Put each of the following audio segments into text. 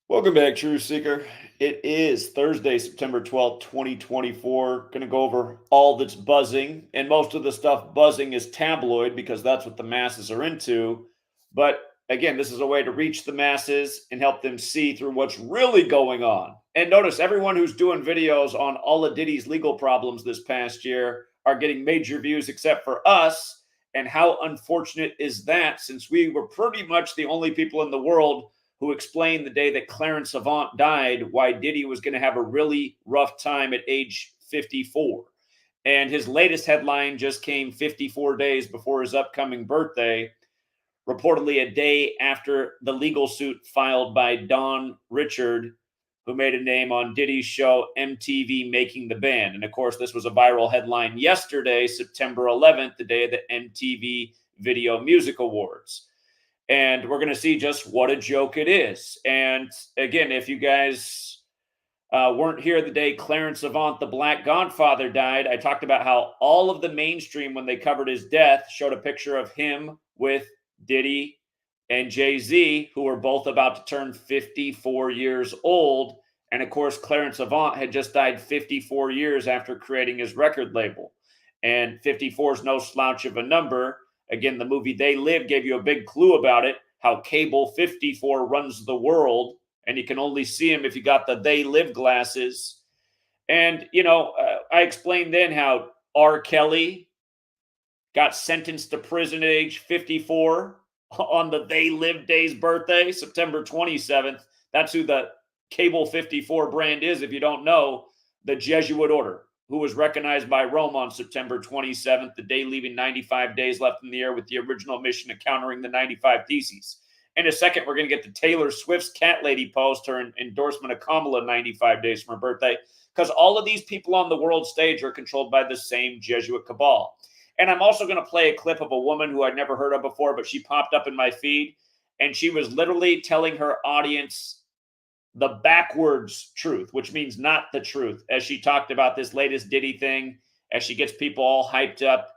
Welcome back, Truth Seeker. It is Thursday, September 12th, 2024. Going to go over all that's buzzing. And most of the stuff buzzing is tabloid because that's what the masses are into. But again, this is a way to reach the masses and help them see through what's really going on. And notice everyone who's doing videos on all of Diddy's legal problems this past year are getting major views except for us. And how unfortunate is that, since we were pretty much the only people in the world who explained the day that Clarence Avant died why Diddy was going to have a really rough time at age 54. And his latest headline just came 54 days before his upcoming birthday, reportedly a day after the legal suit filed by Don Richard, who made a name on Diddy's show MTV Making the Band. And of course, this was a viral headline yesterday, September 11th, the day of the MTV Video Music Awards. And we're going to see just what a joke it is. And again, if you guys weren't here the day Clarence Avant, the Black Godfather, died, I talked about how all of the mainstream, when they covered his death, showed a picture of him with Diddy and Jay-Z, who were both about to turn 54 years old. And of course, Clarence Avant had just died 54 years after creating his record label. And 54 is no slouch of a number. Again, the movie They Live gave you a big clue about it, how Cable 54 runs the world, and you can only see him if you got the They Live glasses. And, I explained then how R. Kelly got sentenced to prison at age 54 on the They Live Day's birthday, September 27th. That's who the Cable 54 brand is, if you don't know, the Jesuit order, who was recognized by Rome on September 27th, the day leaving 95 days left in the air with the original mission of countering the 95 Theses. In a second, we're going to get to Taylor Swift's cat lady post, her endorsement of Kamala 95 days from her birthday, because all of these people on the world stage are controlled by the same Jesuit cabal. And I'm also going to play a clip of a woman who I'd never heard of before, but she popped up in my feed, and she was literally telling her audience the backwards truth, which means not the truth, as she talked about this latest Diddy thing, as she gets people all hyped up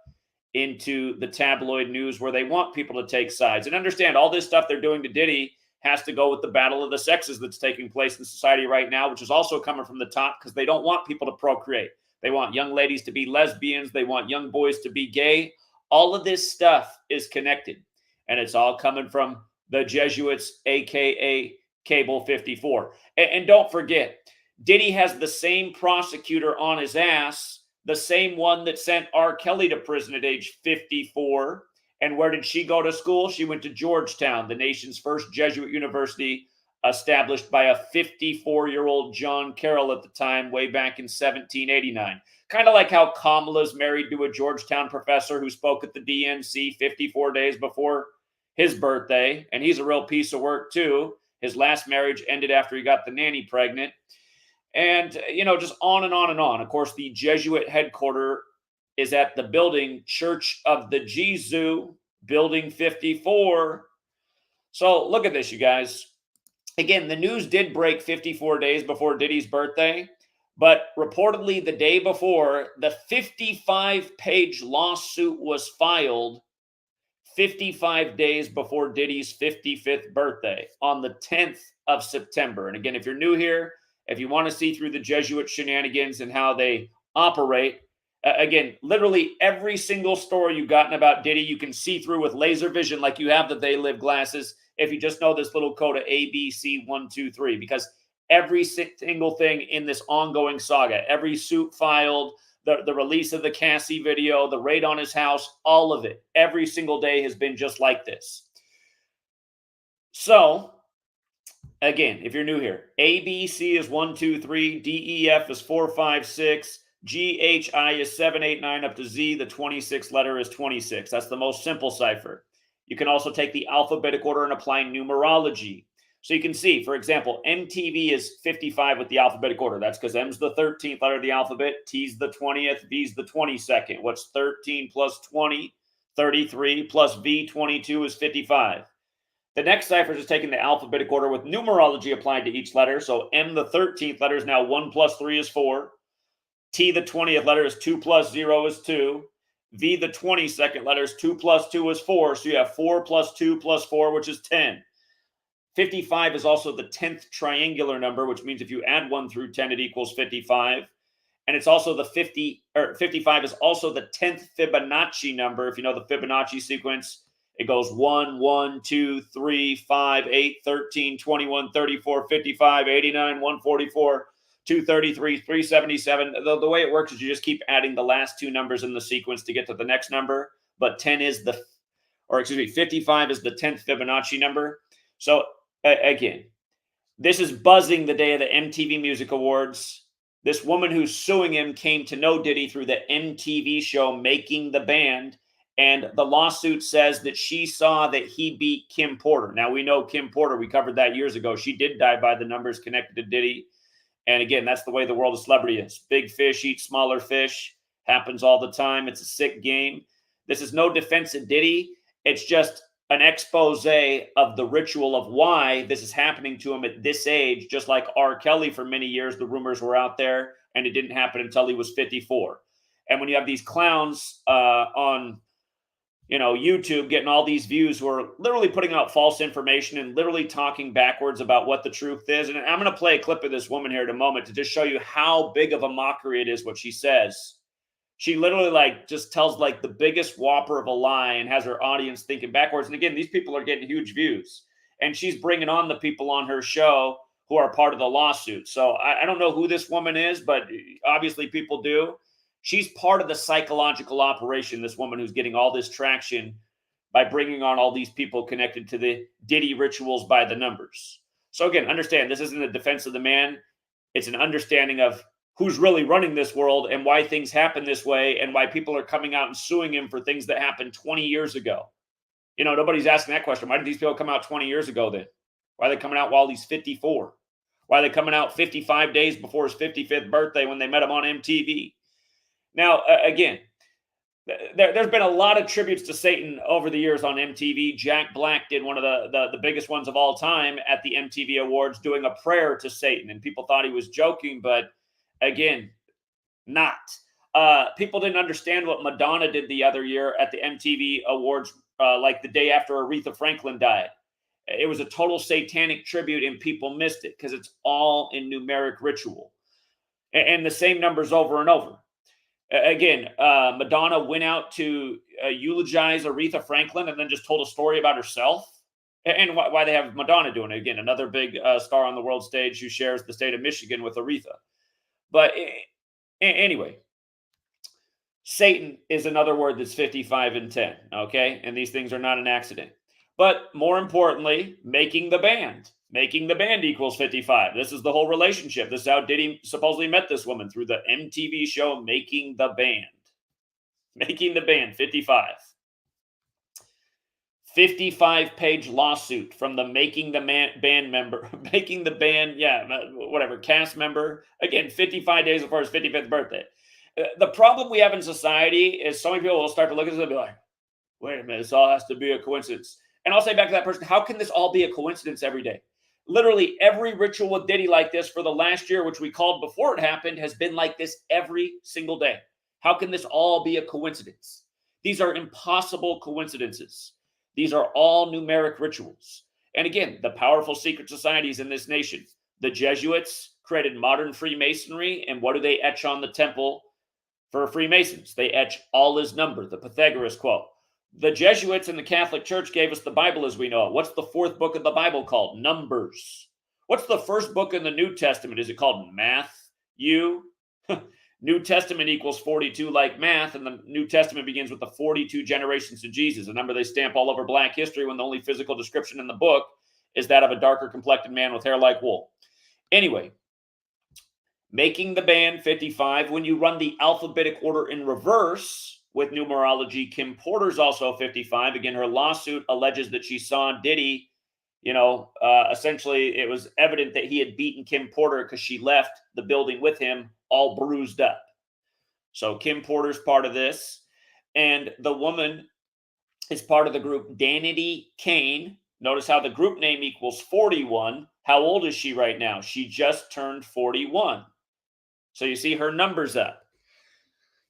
into the tabloid news where they want people to take sides. And understand, all this stuff they're doing to Diddy has to go with the battle of the sexes that's taking place in society right now, which is also coming from the top, because they don't want people to procreate. They want young ladies to be lesbians. They want young boys to be gay. All of this stuff is connected, and it's all coming from the Jesuits, aka Cable 54. And don't forget, Diddy has the same prosecutor on his ass, the same one that sent R. Kelly to prison at age 54. And where did she go to school? She went to Georgetown, the nation's first Jesuit university, established by a 54-year-old John Carroll at the time, way back in 1789. Kind of like how Kamala's married to a Georgetown professor who spoke at the DNC 54 days before his birthday. And he's a real piece of work, too. His last marriage ended after he got the nanny pregnant. And, just on and on and on. Of course, the Jesuit headquarters is at the building Church of the Jesu, Building 54. So look at this, you guys. Again, the news did break 54 days before Diddy's birthday, but reportedly the day before, the 55-page lawsuit was filed 55 days before Diddy's 55th birthday on the 10th of September. And again, if you're new here, if you want to see through the Jesuit shenanigans and how they operate, again, literally every single story you've gotten about Diddy, you can see through with laser vision like you have the They Live glasses if you just know this little code of ABC123, because every single thing in this ongoing saga, every suit filed, the release of the Cassie video, the raid on his house, all of it, every single day has been just like this. So, again, if you're new here, ABC is 1, 2, 3, DEF is 4, 5, 6, GHI is 7, 8, 9, up to Z, the 26th letter is 26. That's the most simple cipher. You can also take the alphabetic order and apply numerology. So you can see, for example, MTV is 55 with the alphabetic order. That's because M's the 13th letter of the alphabet, T's the 20th, V's the 22nd. What's 13 plus 20? 33 plus V, 22 is 55. The next cipher is taking the alphabetic order with numerology applied to each letter. So M, the 13th letter, is now 1 plus 3 is 4. T, the 20th letter, is 2 plus 0 is 2. V, the 22nd letter, is 2 plus 2 is 4. So you have 4 plus 2 plus 4, which is 10. 55 is also the 10th triangular number, which means if you add 1 through 10, it equals 55. And it's also the 55 is also the 10th Fibonacci number. If you know the Fibonacci sequence, it goes 1, 1, 2, 3, 5, 8, 13, 21, 34, 55, 89, 144, 233, 377. The way it works is you just keep adding the last two numbers in the sequence to get to the next number. But 55 is the 10th Fibonacci number. So again, this is buzzing the day of the MTV Music Awards. This woman who's suing him came to know Diddy through the MTV show Making the Band, and the lawsuit says that she saw that he beat Kim Porter. Now, we know Kim Porter. We covered that years ago. She did die by the numbers connected to Diddy. And again, that's the way the world of celebrity is. Big fish eat smaller fish. Happens all the time. It's a sick game. This is no defense of Diddy. It's just an expose of the ritual of why this is happening to him at this age, just like R. Kelly for many years, the rumors were out there, and it didn't happen until he was 54. And when you have these clowns on YouTube getting all these views who are literally putting out false information and literally talking backwards about what the truth is. And I'm going to play a clip of this woman here in a moment to just show you how big of a mockery it is what she says. She literally just tells the biggest whopper of a lie and has her audience thinking backwards. And again, these people are getting huge views, and she's bringing on the people on her show who are part of the lawsuit. So I don't know who this woman is, but obviously people do. She's part of the psychological operation, this woman who's getting all this traction by bringing on all these people connected to the Diddy rituals by the numbers. So again, understand, this isn't a defense of the man. It's an understanding of who's really running this world and why things happen this way and why people are coming out and suing him for things that happened 20 years ago. Nobody's asking that question. Why did these people come out 20 years ago then? Why are they coming out while he's 54? Why are they coming out 55 days before his 55th birthday when they met him on MTV? Now, again, there's been a lot of tributes to Satan over the years on MTV. Jack Black did one of the biggest ones of all time at the MTV Awards, doing a prayer to Satan. And people thought he was joking, but again, not. People didn't understand what Madonna did the other year at the MTV Awards, the day after Aretha Franklin died. It was a total satanic tribute, and people missed it because it's all in numeric ritual. And the same numbers over and over. Again, Madonna went out to eulogize Aretha Franklin and then just told a story about herself. And why they have Madonna doing it. Again, another big star on the world stage who shares the state of Michigan with Aretha. But anyway, Satan is another word that's 55 and 10, okay? And these things are not an accident. But more importantly, making the band. Making the band equals 55. This is the whole relationship. This is how Diddy supposedly met this woman, through the MTV show Making the Band. Making the Band, 55. 55-page lawsuit from the Making the Band member. Making the Band, cast member. Again, 55 days before his 55th birthday. The problem we have in society is so many people will start to look at this and be like, wait a minute, this all has to be a coincidence. And I'll say back to that person, how can this all be a coincidence every day? Literally every ritual with Diddy like this for the last year, which we called before it happened, has been like this every single day. How can this all be a coincidence? These are impossible coincidences. These are all numeric rituals. And again, the powerful secret societies in this nation. The Jesuits created modern Freemasonry, and what do they etch on the temple for Freemasons? They etch all is number, the Pythagoras quote. The Jesuits in the Catholic Church gave us the Bible as we know it. What's the fourth book of the Bible called? Numbers. What's the first book in the New Testament? Is it called Matthew? New Testament equals 42 like math, and the New Testament begins with the 42 generations of Jesus, a number they stamp all over Black history when the only physical description in the book is that of a darker complected man with hair like wool. Anyway, Making the Band, 55. When you run the alphabetic order in reverse with numerology, Kim Porter's also 55. Again, her lawsuit alleges that she saw Diddy, essentially it was evident that he had beaten Kim Porter because she left the building with him all bruised up. So Kim Porter's part of this. And the woman is part of the group Danity Kane. Notice how the group name equals 41. How old is she right now? She just turned 41. So you see her numbers up.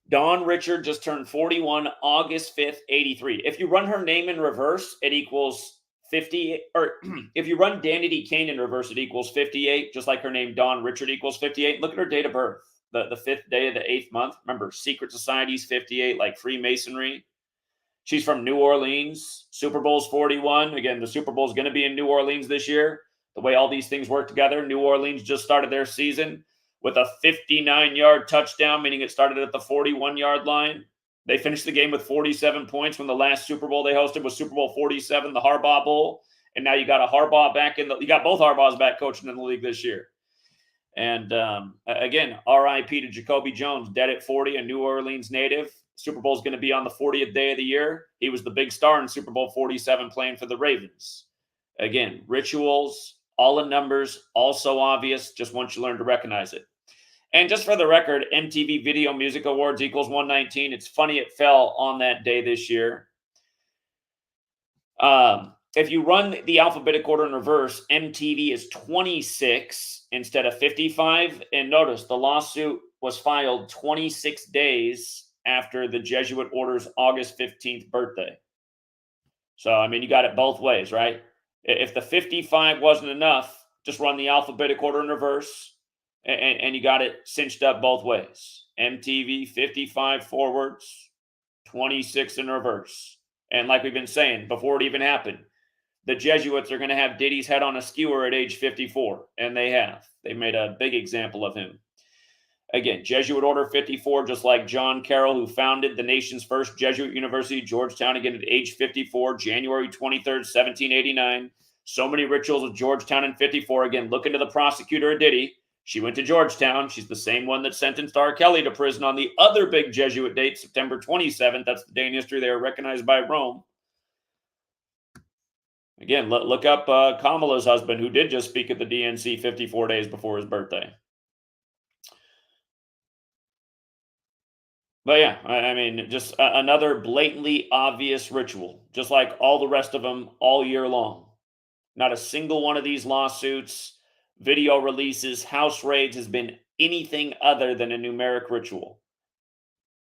Dawn Richard just turned 41, August 5th, 83. If you run her name in reverse, it equals 50, or if you run Danity Kane in reverse, it equals 58, just like her name, Dawn Richard, equals 58. Look at her date of birth, the 5th day of the 8th month. Remember, secret societies, 58, like Freemasonry. She's from New Orleans. Super Bowl's 41. Again, the Super Bowl's going to be in New Orleans this year. The way all these things work together, New Orleans just started their season with a 59-yard touchdown, meaning it started at the 41-yard line. They finished the game with 47 points when the last Super Bowl they hosted was Super Bowl 47, the Harbaugh Bowl. And now you got a Harbaugh back you got both Harbaughs back coaching in the league this year. And again, RIP to Jacoby Jones, dead at 40, a New Orleans native. Super Bowl is going to be on the 40th day of the year. He was the big star in Super Bowl 47 playing for the Ravens. Again, rituals, all in numbers, all so obvious. Just once you learn to recognize it. And just for the record, MTV Video Music Awards equals 119. It's funny it fell on that day this year. If you run the alphabetic order in reverse, MTV is 26 instead of 55. And notice the lawsuit was filed 26 days after the Jesuit order's August 15th birthday. So, I mean, you got it both ways, right? If the 55 wasn't enough, just run the alphabetic order in reverse. And you got it cinched up both ways. MTV 55 forwards, 26 in reverse. And like we've been saying before it even happened, the Jesuits are going to have Diddy's head on a skewer at age 54. And they have. They made a big example of him. Again, Jesuit Order 54, just like John Carroll, who founded the nation's first Jesuit university, Georgetown, again at age 54, January 23rd, 1789. So many rituals of Georgetown in 54. Again, look into the prosecutor of Diddy. She went to Georgetown. She's the same one that sentenced R. Kelly to prison on the other big Jesuit date, September 27th. That's the day in history they were recognized by Rome. Again, look up Kamala's husband, who did just speak at the DNC 54 days before his birthday. But yeah, I mean, just another blatantly obvious ritual, just like all the rest of them all year long. Not a single one of these lawsuits, video releases, house raids has been anything other than a numeric ritual.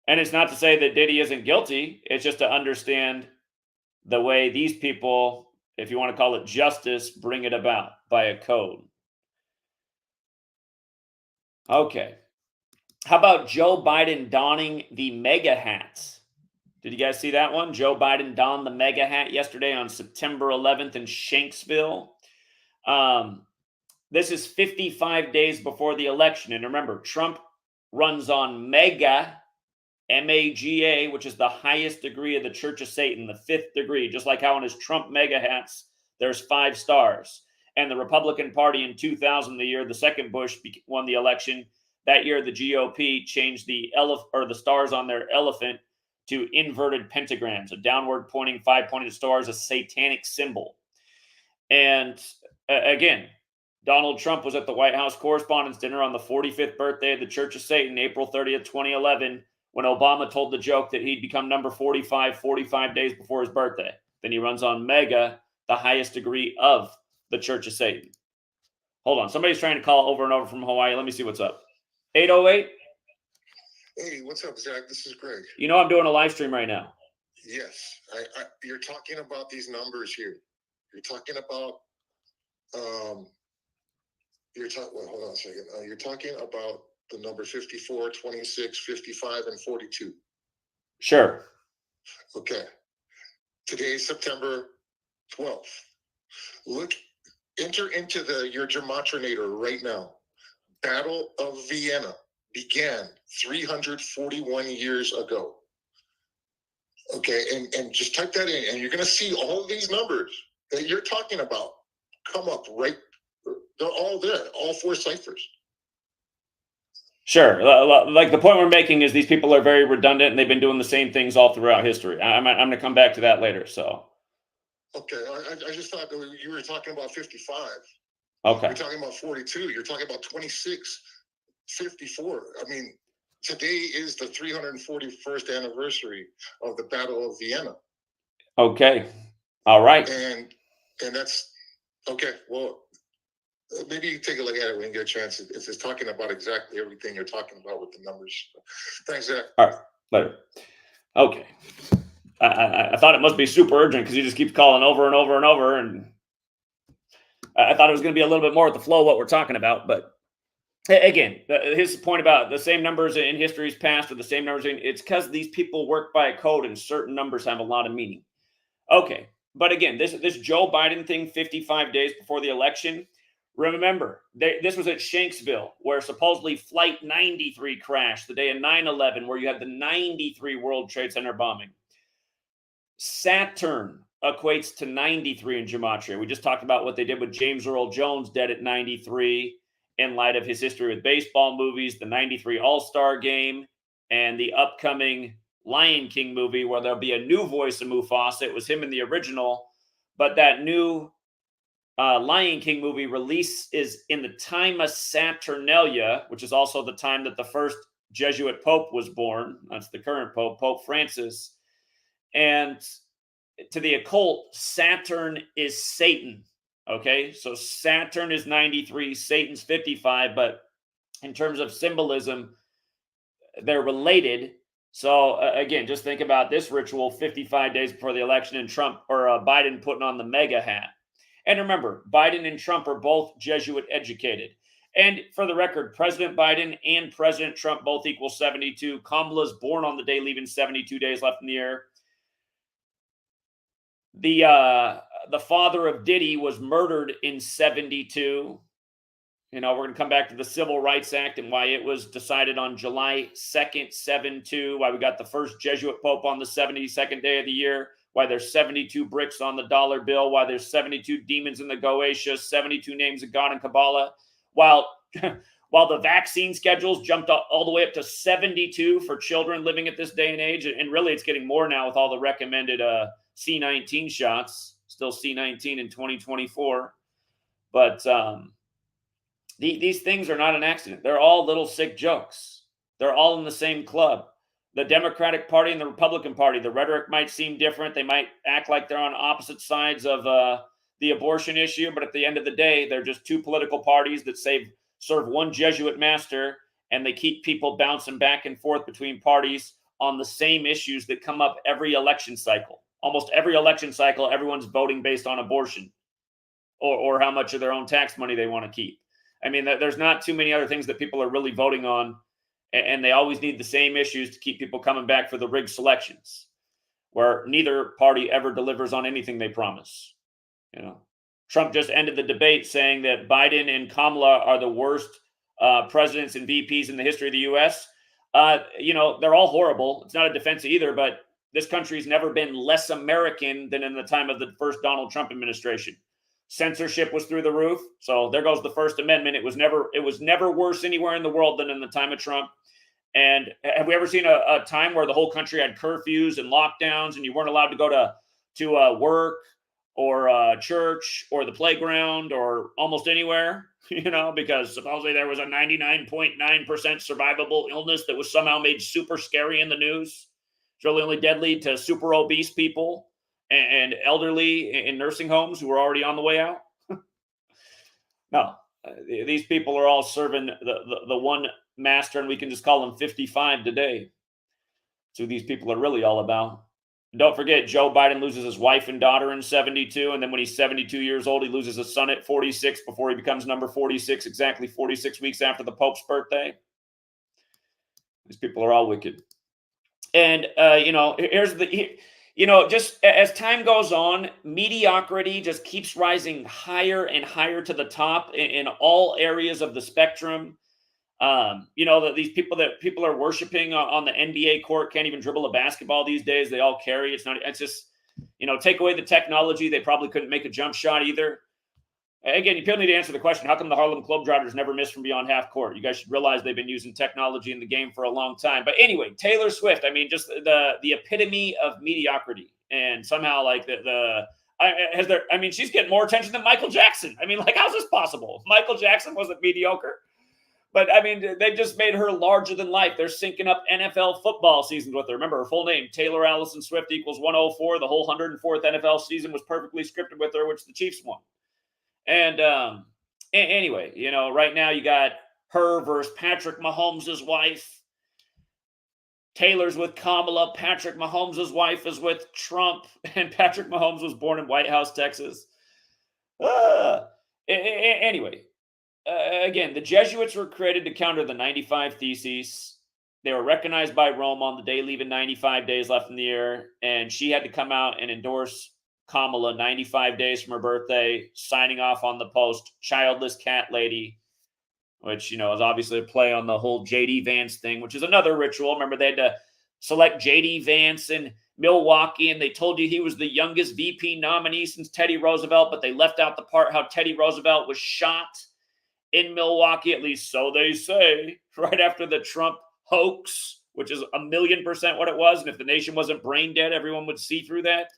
And it's not to say that Diddy isn't guilty. It's just to understand the way these people, if you want to call it justice, bring it about by a code. Okay. How about Joe Biden donning the MAGA hats? Did you guys see that one? Joe Biden donned the MAGA hat yesterday on September 11th in Shanksville. This is 55 days before the election. And remember, Trump runs on MAGA, M-A-G-A, which is the highest degree of the Church of Satan, the 5th degree. Just like how on his Trump MAGA hats, there's 5 stars. And the Republican Party in 2000, the year the second Bush won the election, that year the GOP changed the stars on their elephant to inverted pentagrams, a downward pointing 5-pointed star is a satanic symbol. And again, Donald Trump was at the White House Correspondents' Dinner on the 45th birthday of the Church of Satan, April 30th, 2011, when Obama told the joke that he'd become number 45 days before his birthday. Then he runs on MAGA, the highest degree of the Church of Satan. Hold on. Somebody's trying to call over and over from Hawaii. Let me see what's up. 808? Hey, what's up, Zach? This is Greg. You know I'm doing a live stream right now. Yes. You're talking about these numbers here. You're talking about hold on a second. You're talking about the number 54, 26, 55, and 42. Sure. Okay. Today is September 12th. Enter into your Gematrinator right now. Battle of Vienna began 341 years ago. Okay, and just type that in, and you're going to see all of these numbers that you're talking about come up right. They're all there, all 4 ciphers. Sure. Like the point we're making is these people are very redundant, and they've been doing the same things all throughout history. I'm going to come back to that later. So. Okay, I just thought that you were talking about 55. Okay. You're talking about 42. You're talking about 26, 54. I mean, today is the 341st anniversary of the Battle of Vienna. Okay. All right. And that's okay. Well, maybe you take a look at it when you get a chance. It's talking about exactly everything you're talking about with the numbers. Thanks, Zach. All right. Later. Okay. I thought it must be super urgent because he just keeps calling over and over and over. And I thought it was going to be a little bit more at the flow of what we're talking about. But again, his point about the same numbers in history's past or the same numbers it's because these people work by a code and certain numbers have a lot of meaning. Okay. But again, this Joe Biden thing 55 days before the election, remember, this was at Shanksville, where supposedly Flight 93 crashed the day of 9/11, where you had the 93 World Trade Center bombing. Saturn equates to 93 in Gematria. We just talked about what they did with James Earl Jones, dead at 93, in light of his history with baseball movies, the 93 All-Star Game, and the upcoming Lion King movie, where there'll be a new voice of Mufasa. It was him in the original, but that new Lion King movie release is in the time of Saturnalia, which is also the time that the first Jesuit Pope was born. That's the current Pope, Pope Francis. And to the occult, Saturn is Satan. Okay, so Saturn is 93, Satan's 55, but in terms of symbolism, they're related. So again, just think about this ritual 55 days before the election and Trump or Biden putting on the MAGA hat. And remember, Biden and Trump are both Jesuit educated. And for the record, President Biden and President Trump both equal 72. Kamala's born on the day, leaving 72 days left in the year. The father of Diddy was murdered in 72. We're going to come back to the Civil Rights Act and why it was decided on July 2nd, 72, why we got the first Jesuit Pope on the 72nd day of the year, why there's 72 bricks on the dollar bill, why there's 72 demons in the Goetia, 72 names of God in Kabbalah, while the vaccine schedules jumped all the way up to 72 for children living at this day and age. And really, it's getting more now with all the recommended C19 shots, still C19 in 2024. But these things are not an accident. They're all little sick jokes. They're all in the same club. The Democratic Party and the Republican Party, the rhetoric might seem different. They might act like they're on opposite sides of the abortion issue, but at the end of the day, they're just two political parties that serve one Jesuit master, and they keep people bouncing back and forth between parties on the same issues that come up every election cycle. Almost every election cycle, everyone's voting based on abortion or how much of their own tax money they want to keep. I mean, there's not too many other things that people are really voting on, and they always need the same issues to keep people coming back for the rigged selections, where neither party ever delivers on anything they promise. Trump just ended the debate saying that Biden and Kamala are the worst presidents and VPs in the history of the U.S. They're all horrible. It's not a defense either, but this country's never been less American than in the time of the first Donald Trump administration. Censorship was through the roof. So there goes the First Amendment. It was never worse anywhere in the world than in the time of Trump. And have we ever seen a time where the whole country had curfews and lockdowns and you weren't allowed to go to work or church or the playground or almost anywhere, because supposedly there was a 99.9% survivable illness that was somehow made super scary in the news. It's really only deadly to super obese people and elderly in nursing homes who are already on the way out. No, these people are all serving the one master, and we can just call them 55 today. That's who these people are really all about. Don't forget, Joe Biden loses his wife and daughter in 72, and then when he's 72 years old, he loses a son at 46 before he becomes number 46, exactly 46 weeks after the Pope's birthday. These people are all wicked. And, just as time goes on, mediocrity just keeps rising higher and higher to the top in all areas of the spectrum. That these people are worshiping on the NBA court can't even dribble a basketball these days. They all carry. It's just, take away the technology. They probably couldn't make a jump shot either. Again, you people need to answer the question, how come the Harlem Globetrotters never miss from beyond half court? You guys should realize they've been using technology in the game for a long time. But anyway, Taylor Swift, just the epitome of mediocrity. And somehow she's getting more attention than Michael Jackson. How's this possible? Michael Jackson wasn't mediocre. But they just made her larger than life. They're syncing up NFL football seasons with her. Remember her full name, Taylor Allison Swift equals 104. The whole 104th NFL season was perfectly scripted with her, which the Chiefs won. And anyway, right now you got her versus Patrick Mahomes' wife. Taylor's with Kamala. Patrick Mahomes' wife is with Trump. And Patrick Mahomes was born in White House, Texas. Anyway, again, the Jesuits were created to counter the 95 Theses. They were recognized by Rome on the day leaving 95 days left in the year. And she had to come out and endorse Kamala 95 days from her birthday, signing off on the post, childless cat lady, which, is obviously a play on the whole JD Vance thing, which is another ritual. Remember, they had to select JD Vance in Milwaukee, and they told you he was the youngest VP nominee since Teddy Roosevelt, but they left out the part how Teddy Roosevelt was shot in Milwaukee, at least so they say, right after the Trump hoax, which is 1,000,000% what it was. And if the nation wasn't brain dead, everyone would see through that.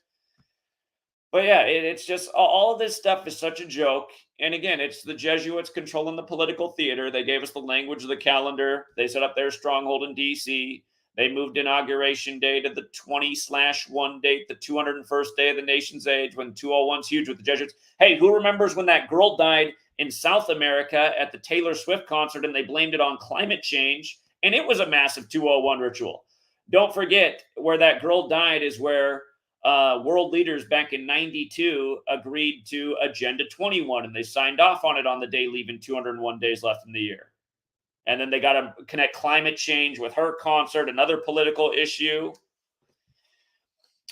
But yeah, it's just all of this stuff is such a joke. And again, it's the Jesuits controlling the political theater. They gave us the language of the calendar. They set up their stronghold in D.C. They moved Inauguration Day to the 20/1 date, the 201st day of the nation's age, when 201's huge with the Jesuits. Hey, who remembers when that girl died in South America at the Taylor Swift concert and they blamed it on climate change? And it was a massive 201 ritual. Don't forget, where that girl died is where world leaders back in 92 agreed to Agenda 21, and they signed off on it on the day leaving 201 days left in the year. And then they got to connect climate change with her concert, another political issue.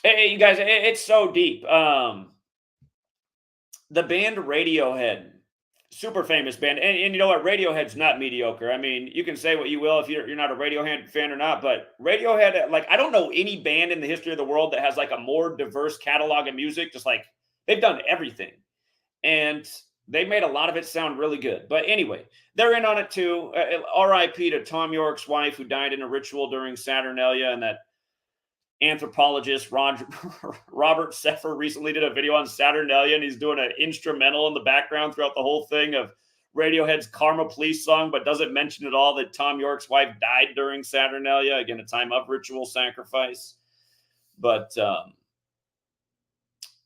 Hey, you guys, it's so deep. The band Radiohead, super famous band. And you know what? Radiohead's not mediocre. I mean, you can say what you will if you're not a Radiohead fan or not, but Radiohead, like, I don't know any band in the history of the world that has like a more diverse catalog of music. Just like, they've done everything. And they made a lot of it sound really good. But anyway, they're in on it too. R.I.P. to Tom York's wife, who died in a ritual during Saturnalia, and that anthropologist Robert Seffer recently did a video on Saturnalia, and he's doing an instrumental in the background throughout the whole thing of Radiohead's Karma Police song, but doesn't mention at all that Tom York's wife died during Saturnalia, again, a time of ritual sacrifice. But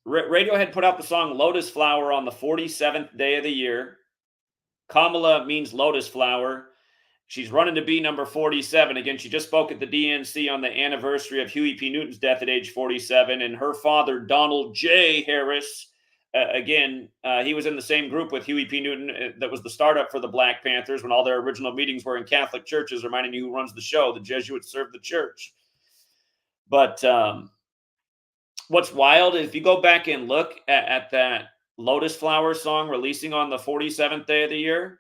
Radiohead put out the song Lotus Flower on the 47th day of the year. Kamala means lotus flower. She's running to be number 47. Again, she just spoke at the DNC on the anniversary of Huey P. Newton's death at age 47. And her father, Donald J. Harris, he was in the same group with Huey P. Newton that was the startup for the Black Panthers when all their original meetings were in Catholic churches, reminding you who runs the show. The Jesuits served the church. But what's wild is if you go back and look at that Lotus Flower song releasing on the 47th day of the year,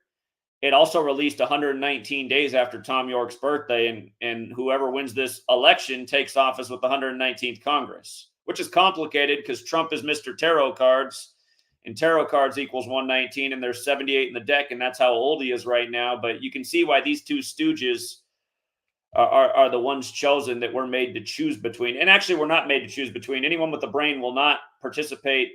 it also released 119 days after Tom York's birthday, and whoever wins this election takes office with the 119th Congress, which is complicated because Trump is Mr. Tarot Cards, and tarot cards equals 119, and there's 78 in the deck, and that's how old he is right now. But you can see why these two stooges are the ones chosen that we're made to choose between. And actually, we're not made to choose between. Anyone with a brain will not participate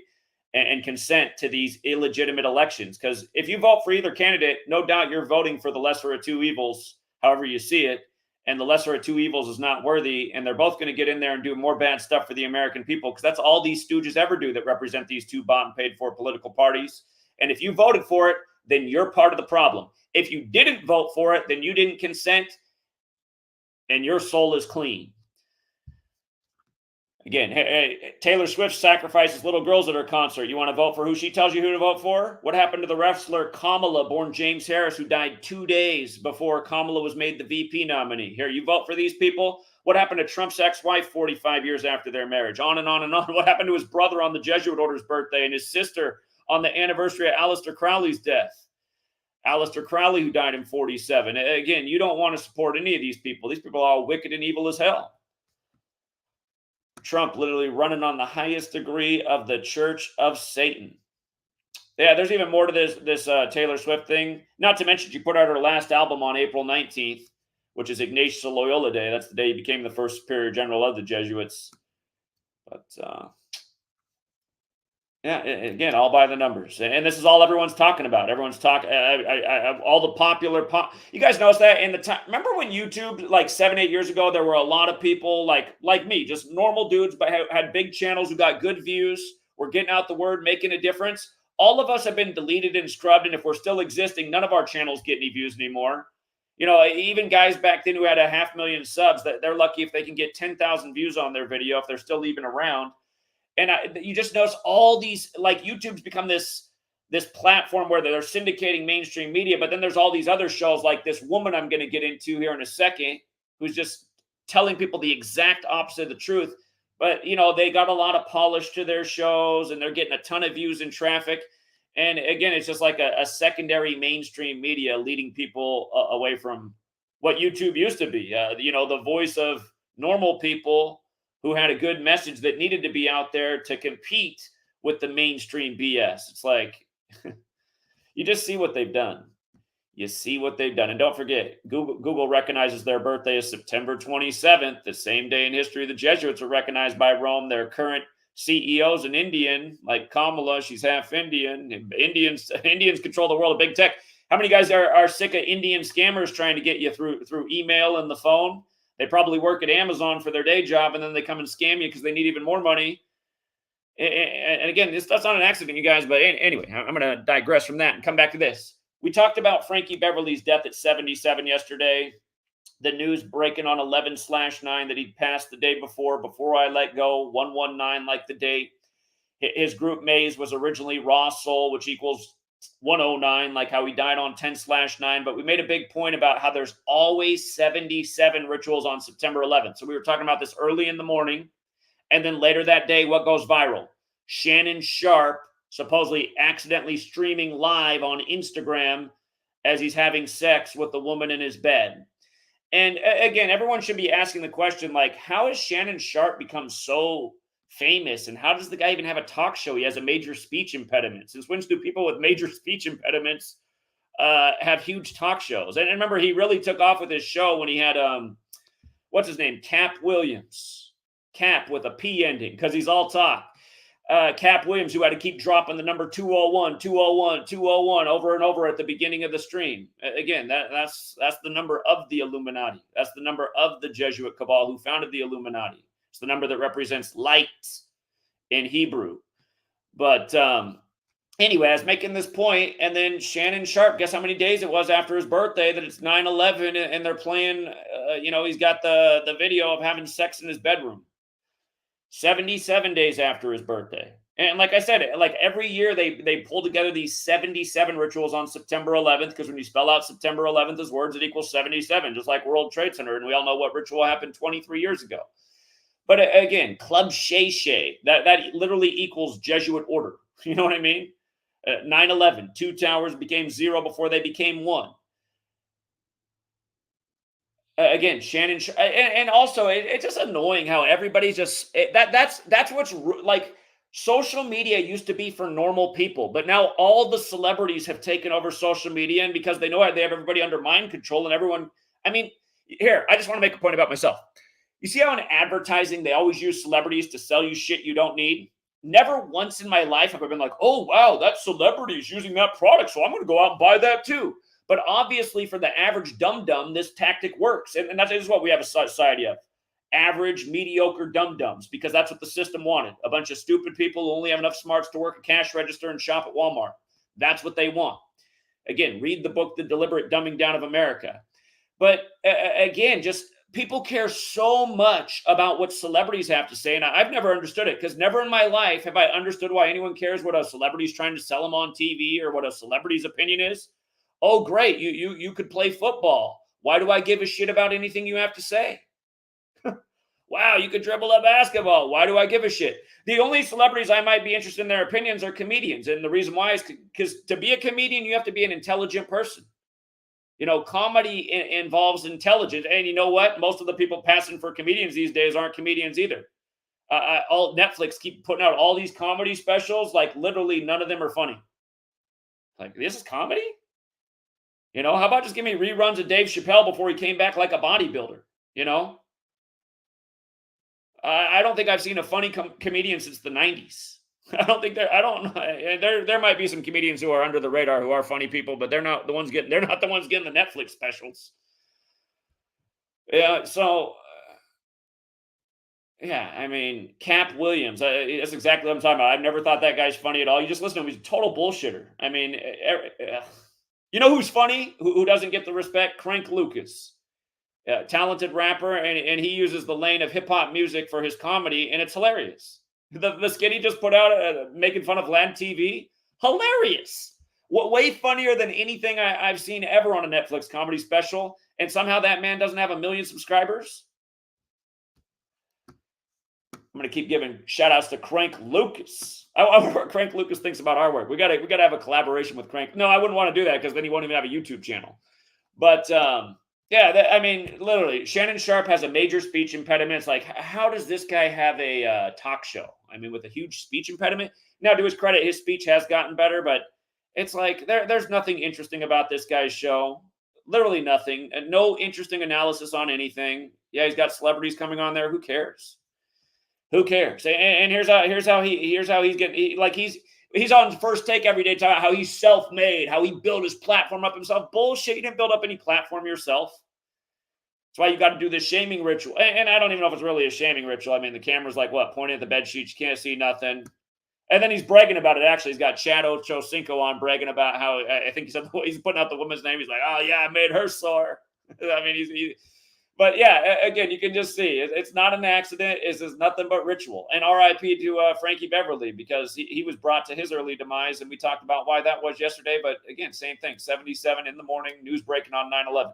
and consent to these illegitimate elections. Because if you vote for either candidate, no doubt you're voting for the lesser of two evils, however you see it. And the lesser of two evils is not worthy. And they're both going to get in there and do more bad stuff for the American people, because that's all these stooges ever do that represent these two bought and paid for political parties. And if you voted for it, then you're part of the problem. If you didn't vote for it, then you didn't consent, and your soul is clean. Again, hey, Taylor Swift sacrifices little girls at her concert. You want to vote for who she tells you who to vote for? What happened to the wrestler Kamala, born James Harris, who died 2 days before Kamala was made the VP nominee? Here, you vote for these people? What happened to Trump's ex-wife 45 years after their marriage? On and on and on. What happened to his brother on the Jesuit order's birthday and his sister on the anniversary of Aleister Crowley's death? Aleister Crowley, who died in 47. Again, you don't want to support any of these people. These people are all wicked and evil as hell. Trump literally running on the highest degree of the Church of Satan. Yeah, there's even more to this Taylor Swift thing. Not to mention, she put out her last album on April 19th, which is Ignatius of Loyola Day. That's the day he became the first superior general of the Jesuits. But yeah, again, all by the numbers. And this is all everyone's talking about. Everyone's talking, all the popular you guys notice that in the time. Remember when YouTube, like 7-8 years ago, there were a lot of people like me, just normal dudes, but had big channels who got good views, were getting out the word, making a difference. All of us have been deleted and scrubbed. And if we're still existing, none of our channels get any views anymore. You know, even guys back then who had 500,000 subs, that they're lucky if they can get 10,000 views on their video if they're still even around. And you just notice all these, like, YouTube's become this platform where they're syndicating mainstream media, but then there's all these other shows like this woman I'm going to get into here in a second, who's just telling people the exact opposite of the truth. But, you know, they got a lot of polish to their shows and they're getting a ton of views and traffic. And again, it's just like a secondary mainstream media leading people away from what YouTube used to be. You know, the voice of normal people who had a good message that needed to be out there to compete with the mainstream BS. It's like, you just see what they've done. You see what they've done. And don't forget, Google recognizes their birthday as September 27th, the same day in history the Jesuits were recognized by Rome. Their current CEO's an Indian, like Kamala. She's half Indian. Indians control the world of big tech. How many guys are sick of Indian scammers trying to get you through email and the phone? They probably work at Amazon for their day job, and then they come and scam you because they need even more money. And again, that's not an accident, you guys. But anyway, I'm going to digress from that and come back to this. We talked about Frankie Beverly's death at 77 yesterday. The news breaking on 11/9 that he passed the day before I let go, 119 like the date. His group Maze was originally Raw Soul, which equals 109, like how he died on 10/9. But we made a big point about how there's always 77 rituals on September 11th. So we were talking about this early in the morning. And then later that day, what goes viral? Shannon Sharpe supposedly accidentally streaming live on Instagram as he's having sex with the woman in his bed. And again, everyone should be asking the question, like, how has Shannon Sharpe become so famous? And how does the guy even have a talk show? He has a major speech impediment. Since when do people with major speech impediments have huge talk shows? And remember, he really took off with his show when he had, what's his name? Cap Williams. Cap with a P ending, because he's all talk. Cap Williams, who had to keep dropping the number 201, 201, 201 over and over at the beginning of the stream. Again, that's the number of the Illuminati. That's the number of the Jesuit cabal who founded the Illuminati. It's the number that represents light in Hebrew. But anyway, I was making this point, and then Shannon Sharpe, guess how many days it was after his birthday that it's 9/11, and they're playing, he's got the video of having sex in his bedroom. 77 days after his birthday. And like I said, like every year they pull together these 77 rituals on September 11th, because when you spell out September 11th as words, it equals 77, just like World Trade Center. And we all know what ritual happened 23 years ago. But again, Club Shay Shay, that literally equals Jesuit order. You know what I mean? 9/11, 2 towers became 0 before they became 1. Again, Shannon, and also it's just annoying how everybody's just that's what's like. Social media used to be for normal people, but now all the celebrities have taken over social media, and because they know they have everybody under mind control, and everyone. I mean, here I just want to make a point about myself. You see how in advertising they always use celebrities to sell you shit you don't need? Never once in my life have I been like, oh wow, that celebrity is using that product, so I'm going to go out and buy that too. But obviously, for the average dum-dum, this tactic works. And that is what we have a society of. Average, mediocre dum-dums, because that's what the system wanted. A bunch of stupid people who only have enough smarts to work a cash register and shop at Walmart. That's what they want. Again, read the book, The Deliberate Dumbing Down of America. But again, just people care so much about what celebrities have to say. And I've never understood it, because never in my life have I understood why anyone cares what a celebrity's trying to sell them on TV or what a celebrity's opinion is. Oh, great. You could play football. Why do I give a shit about anything you have to say? Wow, you could dribble a basketball. Why do I give a shit? The only celebrities I might be interested in their opinions are comedians. And the reason why is because to be a comedian, you have to be an intelligent person. You know, comedy involves intelligence. And you know what? Most of the people passing for comedians these days aren't comedians either. All Netflix keep putting out all these comedy specials. Like literally none of them are funny. Like, this is comedy? You know, how about just give me reruns of Dave Chappelle before he came back like a bodybuilder? You know, I don't think I've seen a funny comedian since the 90s. I don't think there might be some comedians who are under the radar who are funny people, but they're not the ones getting the Netflix specials. Yeah. So, yeah, I mean, Cap Williams, that's exactly what I'm talking about. I've never thought that guy's funny at all. You just listen to him. He's a total bullshitter. I mean, You know who's funny? Who doesn't get the respect? Crank Lucas. Talented rapper, and he uses the lane of hip hop music for his comedy, and it's hilarious. The skit he just put out making fun of Land TV, hilarious. What way funnier than anything I've seen ever on a Netflix comedy special, and somehow that man doesn't have 1 million subscribers. I'm going to keep giving shout outs to Crank Lucas. I wonder what Crank Lucas thinks about our work. We got to have a collaboration with Crank. No, I wouldn't want to do that because then he won't even have a YouTube channel. But yeah, I mean, literally, Shannon Sharpe has a major speech impediment. It's like, how does this guy have a talk show? I mean, with a huge speech impediment. Now, to his credit, his speech has gotten better, but it's like there's nothing interesting about this guy's show. Literally nothing. And no interesting analysis on anything. Yeah, he's got celebrities coming on there. Who cares? Who cares? And here's how he's getting he's on First Take every day talking about how he's self-made, how he built his platform up himself. Bullshit. You didn't build up any platform yourself. That's why you got to do this shaming ritual. And I don't even know if it's really a shaming ritual. I mean, the camera's like, what, pointing at the bed sheets. You can't see nothing. And then he's bragging about it. Actually, he's got Chad Ochocinco on bragging about how, I think he said, he's putting out the woman's name. He's like, oh, yeah, I made her sore. I mean, but yeah, again, you can just see it's not an accident. It's nothing but ritual. And RIP to Frankie Beverly, because he was brought to his early demise. And we talked about why that was yesterday. But again, same thing, 77 in the morning, news breaking on 9/11.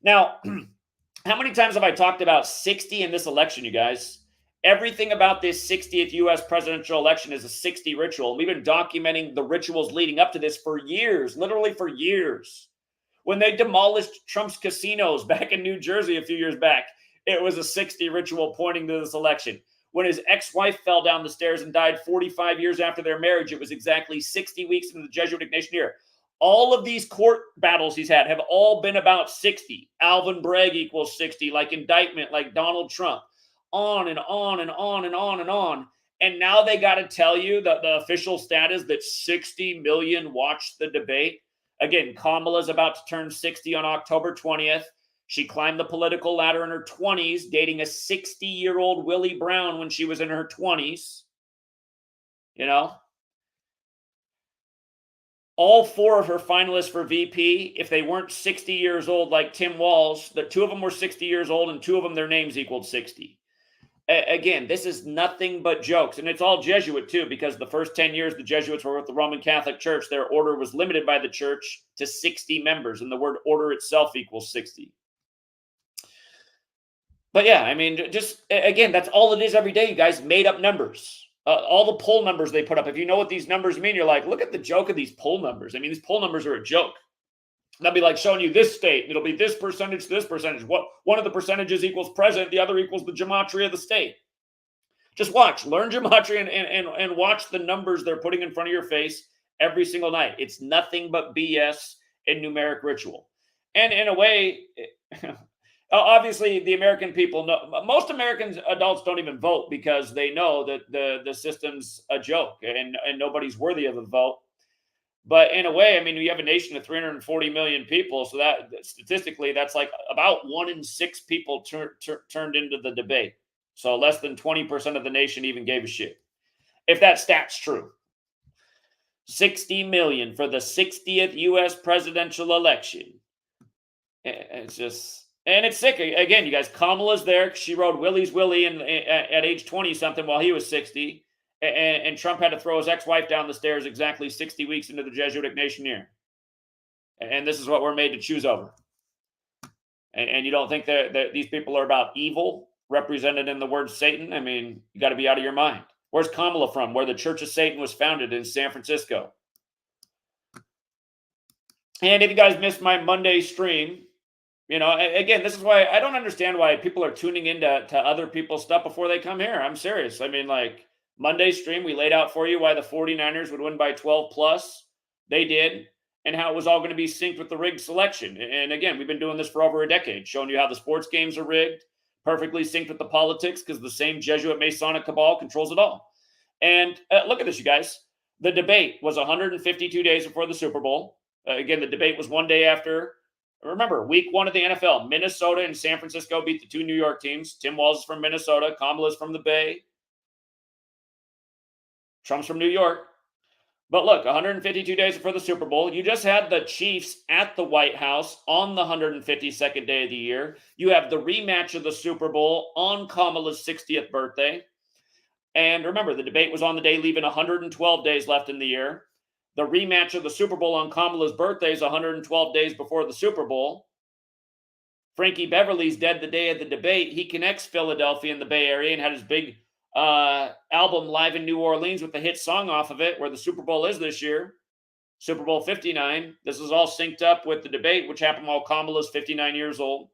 Now, how many times have I talked about 60 in this election, you guys? Everything about this 60th U.S. presidential election is a 60 ritual. We've been documenting the rituals leading up to this for years, literally for years. When they demolished Trump's casinos back in New Jersey a few years back, it was a 60 ritual pointing to this election. When his ex-wife fell down the stairs and died 45 years after their marriage, it was exactly 60 weeks into the Jesuit Ignatian year. All of these court battles he's had have all been about 60. Alvin Bragg equals 60, like indictment, like Donald Trump. On and on and on and on and on. And now they got to tell you that the official status that 60 million watched the debate. Again, Kamala's about to turn 60 on October 20th. She climbed the political ladder in her 20s, dating a 60-year-old Willie Brown when she was in her 20s. You know? All 4 of her finalists for VP, if they weren't 60 years old like Tim Walz, the 2 of them were 60 years old and 2 of them, their names equaled 60. Again, this is nothing but jokes. And it's all Jesuit, too, because the first 10 years the Jesuits were with the Roman Catholic Church, their order was limited by the church to 60 members, and the word order itself equals 60. But yeah, I mean, just, again, that's all it is every day, you guys, made up numbers. All the poll numbers they put up, if you know what these numbers mean, you're like, look at the joke of these poll numbers. I mean, these poll numbers are a joke. They'll be like showing you this state. It'll be this percentage, this percentage. What one of the percentages equals president, the other equals the gematria of the state. Just watch, learn gematria and watch the numbers they're putting in front of your face every single night. It's nothing but BS and numeric ritual. And in a way, obviously, the American people know. Most American adults don't even vote because they know that the system's a joke and nobody's worthy of a vote. But in a way, I mean, you have a nation of 340 million people. So that statistically, that's like about 1 in 6 people turned into the debate. So less than 20% of the nation even gave a shit. If that stat's true. 60 million for the 60th U.S. presidential election. It's just, and it's sick. Again, you guys, Kamala's there. She rode Willie's Willie at age 20-something while he was 60. And Trump had to throw his ex-wife down the stairs exactly 60 weeks into the Jesuit Ignatian year. And this is what we're made to choose over. And you don't think that these people are about evil represented in the word Satan? I mean, you got to be out of your mind. Where's Kamala from? Where the Church of Satan was founded in San Francisco. And if you guys missed my Monday stream, you know, again, this is why I don't understand why people are tuning into other people's stuff before they come here. I'm serious. I mean, like, Monday stream, we laid out for you why the 49ers would win by 12 plus. They did. And how it was all going to be synced with the rigged selection. And again, we've been doing this for over a decade, showing you how the sports games are rigged, perfectly synced with the politics, because the same Jesuit Masonic cabal controls it all. And look at this, you guys. The debate was 152 days before the Super Bowl. Again, the debate was 1 day after. Remember, week 1 of the NFL, Minnesota and San Francisco beat the 2 New York teams. Tim Walz is from Minnesota. Kamala's from the Bay. Trump's from New York. But look, 152 days before the Super Bowl, you just had the Chiefs at the White House on the 152nd day of the year. You have the rematch of the Super Bowl on Kamala's 60th birthday. And remember, the debate was on the day leaving 112 days left in the year. The rematch of the Super Bowl on Kamala's birthday is 112 days before the Super Bowl. Frankie Beverly's dead the day of the debate. He connects Philadelphia and the Bay Area and had his big album live in New Orleans with the hit song off of it, where the Super Bowl is this year, Super Bowl 59. This is all synced up with the debate, which happened while Kamala's 59 years old.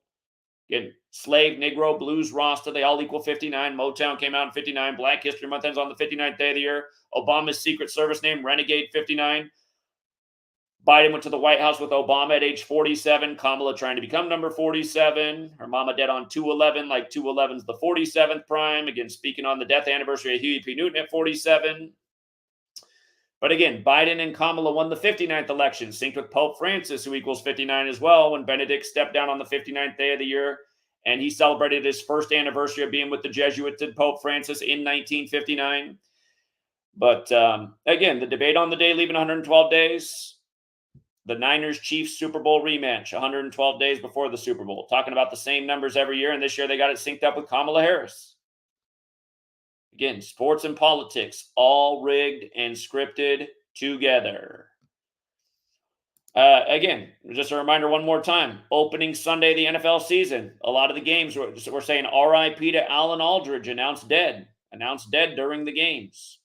Again, slave, Negro, blues, Rasta, they all equal 59. Motown came out in 59. Black History Month ends on the 59th day of the year. Obama's Secret Service name, Renegade 59. Biden went to the White House with Obama at age 47. Kamala trying to become number 47. Her mama dead on 2/11, like 2/11's the 47th prime. Again, speaking on the death anniversary of Huey P. Newton at 47. But again, Biden and Kamala won the 59th election, synced with Pope Francis, who equals 59 as well, when Benedict stepped down on the 59th day of the year. And he celebrated his first anniversary of being with the Jesuits and Pope Francis in 1959. But again, the debate on the day leaving 112 days. The Niners-Chiefs Super Bowl rematch, 112 days before the Super Bowl. Talking about the same numbers every year, and this year they got it synced up with Kamala Harris. Again, sports and politics, all rigged and scripted together. Again, just a reminder one more time. Opening Sunday of the NFL season. A lot of the games, we're saying RIP to Alan Aldridge, announced dead during the games.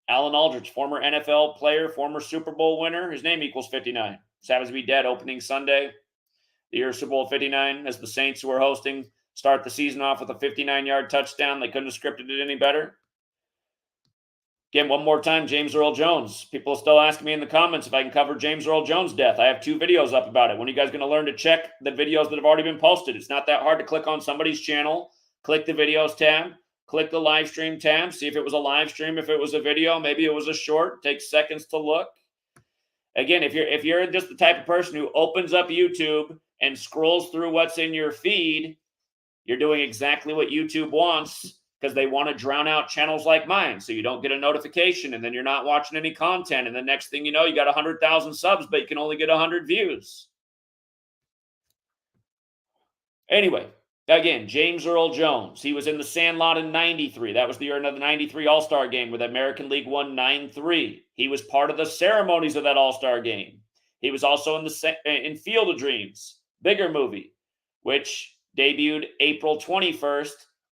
Alan Aldridge, former NFL player, former Super Bowl winner. His name equals 59. Just happens to be dead opening Sunday, the year Super Bowl 59, as the Saints, who are hosting, start the season off with a 59-yard touchdown. They couldn't have scripted it any better. Again, one more time, James Earl Jones. People are still asking me in the comments if I can cover James Earl Jones' death. I have 2 videos up about it. When are you guys going to learn to check the videos that have already been posted? It's not that hard to click on somebody's channel, click the videos tab, click the live stream tab, see if it was a live stream, if it was a video, maybe it was a short. It takes seconds to look. Again, if you're just the type of person who opens up YouTube and scrolls through what's in your feed, you're doing exactly what YouTube wants, because they want to drown out channels like mine, so you don't get a notification, and then you're not watching any content, and the next thing you know, you got 100,000 subs, but you can only get 100 views. Anyway, again, James Earl Jones. He was in the Sandlot in 93. That was the year of the 93 All-Star game where the American League won 9-3. He was part of the ceremonies of that All-Star game. He was also in Field of Dreams, bigger movie, which debuted April 21st.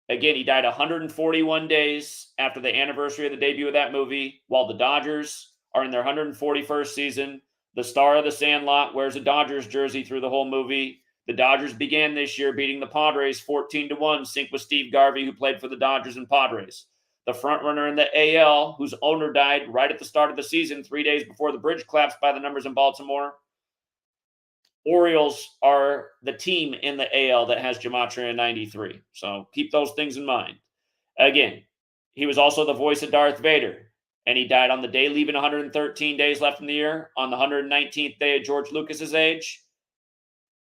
Again, he died 141 days after the anniversary of the debut of that movie, while the Dodgers are in their 141st season. The star of the Sandlot wears a Dodgers jersey through the whole movie. The Dodgers began this year beating the Padres 14-1, synced with Steve Garvey, who played for the Dodgers and Padres. The frontrunner in the AL, whose owner died right at the start of the season, 3 days before the bridge collapsed by the numbers in Baltimore. Orioles are the team in the AL that has Gematria 93. So keep those things in mind. Again, he was also the voice of Darth Vader, and he died on the day leaving 113 days left in the year, on the 119th day of George Lucas's age.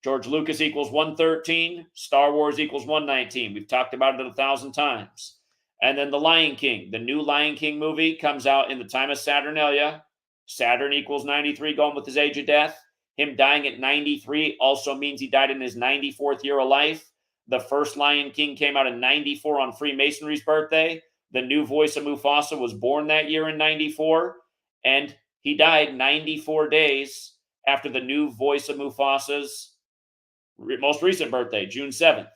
George Lucas equals 113. Star Wars equals 119. We've talked about it 1,000 times. And then The Lion King. The new Lion King movie comes out in the time of Saturnalia. Saturn equals 93, going with his age of death. Him dying at 93 also means he died in his 94th year of life. The first Lion King came out in 94 on Freemasonry's birthday. The new voice of Mufasa was born that year in 94. And he died 94 days after the new voice of Mufasa's most recent birthday, June 7th.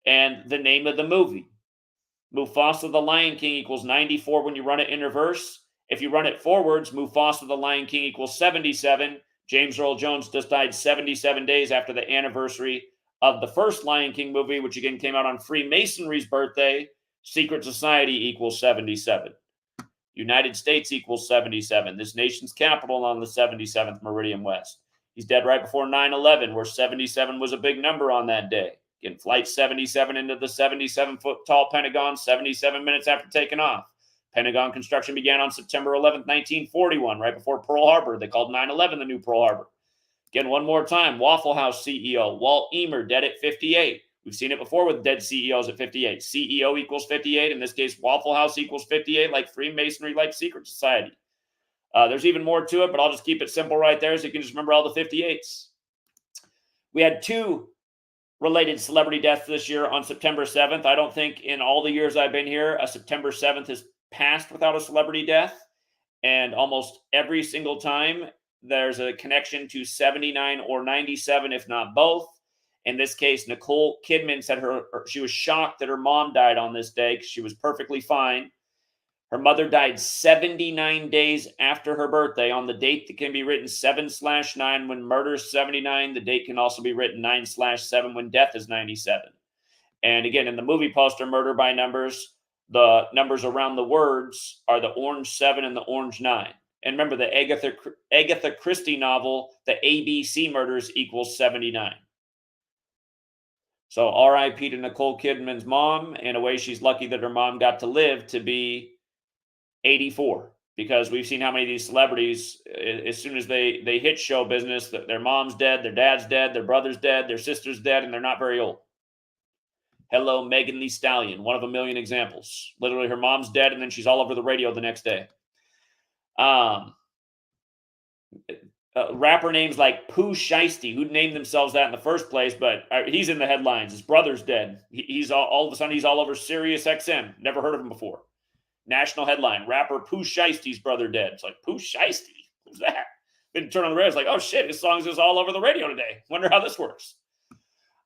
And the name of the movie, Mufasa the Lion King, equals 94 when you run it in reverse. If you run it forwards, Mufasa the Lion King equals 77. James Earl Jones just died 77 days after the anniversary of the first Lion King movie, which again came out on Freemasonry's birthday. Secret Society equals 77. United States equals 77. This nation's capital on the 77th Meridian West. He's dead right before 9/11, where 77 was a big number on that day. Again, Flight 77 into the 77-foot-tall Pentagon 77 minutes after taking off. Pentagon construction began on September 11th, 1941, right before Pearl Harbor. They called 9/11 the new Pearl Harbor. Again, one more time, Waffle House CEO Walt Eamer, dead at 58. We've seen it before with dead CEOs at 58. CEO equals 58. In this case, Waffle House equals 58, like Freemasonry, like Secret Society. There's even more to it, but I'll just keep it simple right there so you can just remember all the 58s. We had 2 related celebrity deaths this year on September 7th. I don't think in all the years I've been here, a September 7th has passed without a celebrity death. And almost every single time, there's a connection to 79 or 97, if not both. In this case, Nicole Kidman said she was shocked that her mom died on this day because she was perfectly fine. Her mother died 79 days after her birthday on the date that can be written 7/9 when murder is 79. The date can also be written 9/7 when death is 97. And again, in the movie poster, Murder by Numbers, the numbers around the words are the orange 7 and the orange 9. And remember, the Agatha Christie novel, the ABC murders equals 79. So RIP to Nicole Kidman's mom. In a way, she's lucky that her mom got to live to be 84, because we've seen how many of these celebrities, as soon as they hit show business, their mom's dead, their dad's dead, their brother's dead, their sister's dead, and they're not very old. Hello, Megan Thee Stallion, one of a million examples. Literally, her mom's dead, and then she's all over the radio the next day. Rapper names like Pooh Shiesty, who named themselves that in the first place, but he's in the headlines. His brother's dead. He's all of a sudden, he's all over Sirius XM. Never heard of him before. National headline, rapper Pooh Shiesty's brother dead. It's like, Pooh Shiesty? Who's that? Then turn on the radio, it's like, oh shit, his song's just all over the radio today. Wonder how this works.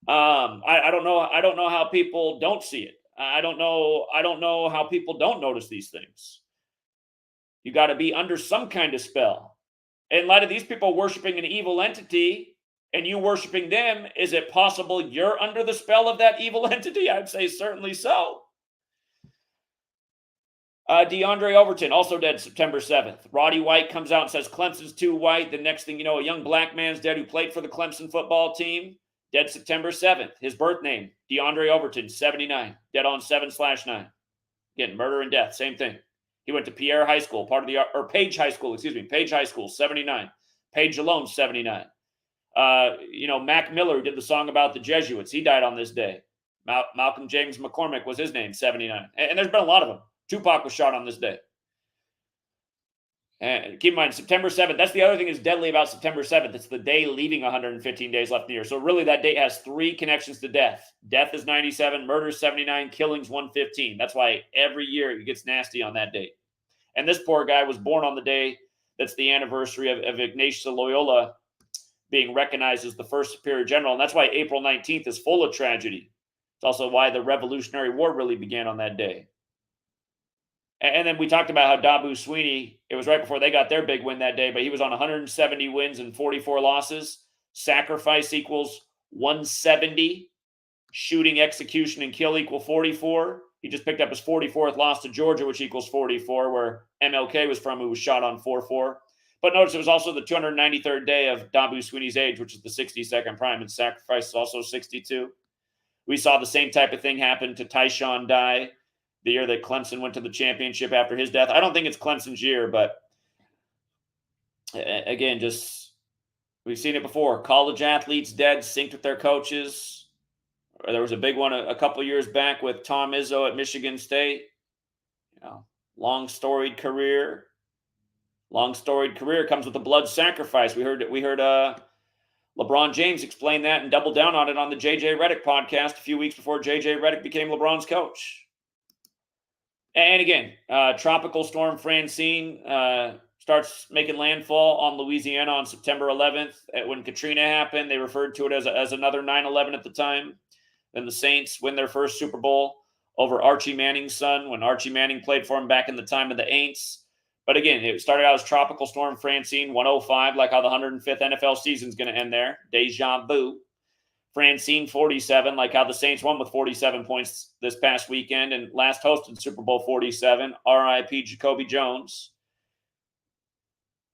I don't know. I don't know how people don't see it. I don't know how people don't notice these things. You got to be under some kind of spell. In light of these people worshiping an evil entity and you worshiping them, is it possible you're under the spell of that evil entity? I'd say certainly so. DeAndre Overton, also dead September 7th. Roddy White comes out and says Clemson's too white. The next thing you know, a young black man's dead who played for the Clemson football team. Dead September 7th. His birth name, DeAndre Overton, 79. Dead on 7/9. Again, murder and death, same thing. He went to Pierre High School, Page High School, Page High School, 79. Page alone, 79. Mac Miller, who did the song about the Jesuits, he died on this day. Malcolm James McCormick was his name, 79. And there's been a lot of them. Tupac was shot on this day. And keep in mind, September 7th, that's the other thing that's deadly about September 7th. It's the day leaving 115 days left in the year. So really that date has 3 connections to death. Death is 97, murder is 79, killing's 115. That's why every year it gets nasty on that date. And this poor guy was born on the day that's the anniversary of Ignatius Loyola being recognized as the first superior general. And that's why April 19th is full of tragedy. It's also why the Revolutionary War really began on that day. And then we talked about how Dabu Sweeney, it was right before they got their big win that day, but he was on 170 wins and 44 losses. Sacrifice equals 170. Shooting, execution, and kill equal 44. He just picked up his 44th loss to Georgia, which equals 44, where MLK was from, who was shot on 4-4. But notice it was also the 293rd day of Dabu Sweeney's age, which is the 62nd prime, and sacrifice is also 62. We saw the same type of thing happen to Tyshawn Dye the year that Clemson went to the championship after his death. I don't think it's Clemson's year, but again, we've seen it before. College athletes dead, synced with their coaches. There was a big one a couple years back with Tom Izzo at Michigan State. Long storied career. Long storied career comes with a blood sacrifice. We heard LeBron James explain that and double down on it on the JJ Redick podcast a few weeks before JJ Redick became LeBron's coach. And again, Tropical Storm Francine starts making landfall on Louisiana on September 11th. When Katrina happened, they referred to it as another 9/11 at the time. Then the Saints win their first Super Bowl over Archie Manning's son when Archie Manning played for him back in the time of the Aints. But again, it started out as Tropical Storm Francine, 105, like how the 105th NFL season is going to end there. Deja vu. Francine, 47, like how the Saints won with 47 points this past weekend and last hosted Super Bowl 47. RIP Jacoby Jones.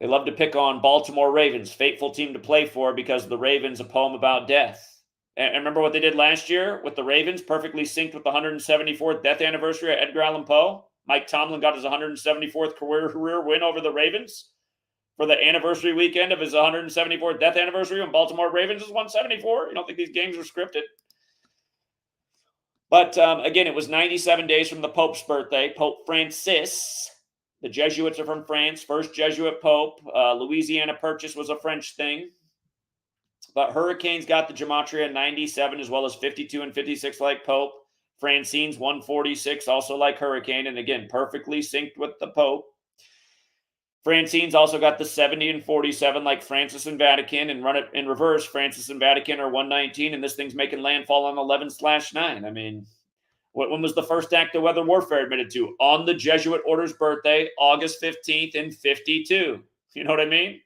They love to pick on Baltimore Ravens, fateful team to play for because the Ravens, a poem about death. And remember what they did last year with the Ravens, perfectly synced with the 174th death anniversary of Edgar Allan Poe. Mike Tomlin got his 174th career win over the Ravens for the anniversary weekend of his 174th death anniversary when Baltimore Ravens is 174. You don't think these games are scripted? But again, it was 97 days from the Pope's birthday, Pope Francis. The Jesuits are from France. First Jesuit Pope. Louisiana Purchase was a French thing. But Hurricanes got the Gematria 97 as well as 52 and 56 like Pope. Francine's 146, also like Hurricane, and again, perfectly synced with the Pope. Francine's also got the 70 and 47 like Francis and Vatican, and run it in reverse. Francis and Vatican are 119, and this thing's making landfall on 11/9. I mean, when was the first act of weather warfare admitted to? On the Jesuit order's birthday, August 15th in 52. You know what I mean?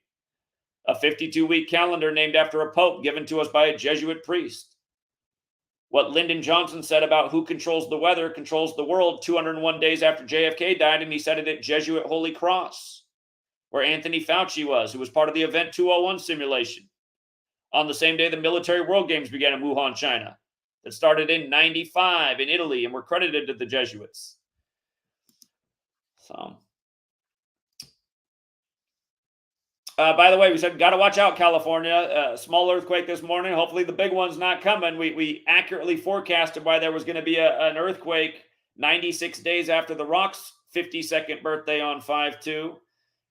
A 52-week calendar named after a pope given to us by a Jesuit priest. What Lyndon Johnson said about who controls the weather controls the world 201 days after JFK died, and he said it at Jesuit Holy Cross, where Anthony Fauci was, who was part of the Event 201 simulation. On the same day the military world games began in Wuhan, China, that started in 95 in Italy and were credited to the Jesuits. So, by the way, we said, got to watch out, California. Small earthquake this morning. Hopefully the big one's not coming. We accurately forecasted why there was going to be an earthquake 96 days after the Rock's 52nd birthday on 5/2.